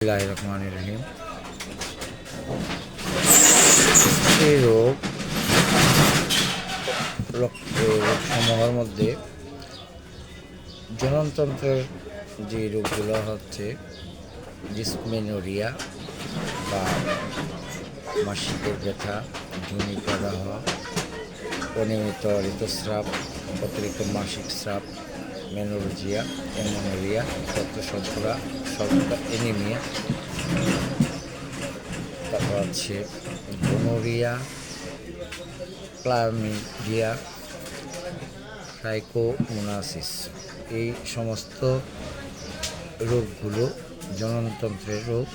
বিসমিল্লাহির রহমানির রহিম। এই রোগ সমূহের মধ্যে জননতন্ত্রের যে রোগগুলো হচ্ছে ডিসমেনোরিয়া বা মাসিকের ব্যথা, ঝুনি প্রদাহ, অনিয়মিত ঋতুস্রাব, অতিরিক্ত মাসিক স্রাব, মেনোরজিয়া, অ্যামোনোরিয়া, রক্তশর্করা, অ্যানিমিয়া, তারপর হচ্ছে গোনোরিয়া, ক্লামিডিয়া, ট্রাইকোমোনাসিস। এই সমস্ত রোগগুলো জননতন্ত্রের রোগ।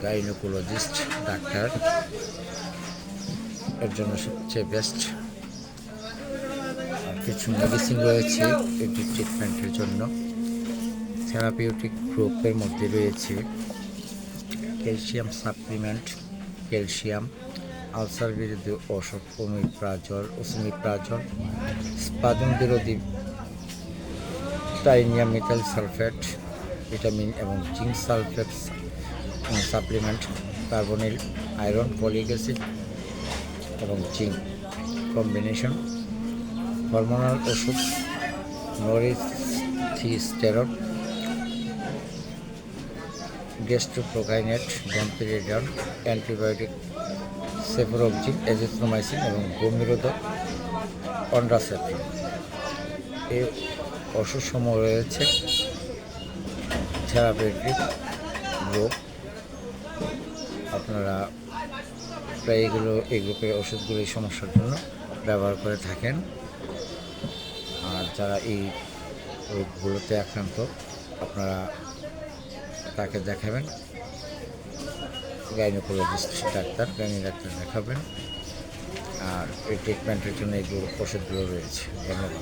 গাইনোকোলজিস্ট ডাক্তার এর জন্য সবচেয়ে বেস্ট। আর কিছু মেডিসিন রয়েছে এটি ট্রিটমেন্টের জন্য। থেরাপিউটিক গ্রুপের মধ্যে রয়েছে ক্যালসিয়াম সাপ্লিমেন্ট, ক্যালসিয়াম, আলসার বিরোধী ওষুধ ওসমিপ্রাজল, স্পাজম বিরোধী টাইনিয়াম মেটাল সালফেট, ভিটামিন এবং zinc sulphate supplement, carbonyl, iron, folic acid এবং জিঙ্ক কম্বিনেশন, হরমোনাল ওষুধ, নরিথিস্টেরন, গ্যাস্ট্রোপ্রোকাইনেট, ডনপিরিডন, অ্যান্টিবায়োটিক, সেফোরোক্সিন, এজিথ্রোমাইসিন এবং বমিরোধক অন্ডাসেট্রন। এই ওষুধসমূহ রয়েছে থেরাপিউটিক রোগ। আপনারা প্রায় এই গ্রুপের ওষুধগুলো এই সমস্যার জন্য ব্যবহার করে থাকেন। আর যারা এই রোগগুলোতে আক্রান্ত আপনারা তাকে দেখাবেন, গাইনোকোলজিস্ট ডাক্তার, গাইনি ডাক্তার দেখাবেন। আর এই ট্রিটমেন্টের জন্য এইগুলো ওষুধগুলো রয়েছে। ধন্যবাদ।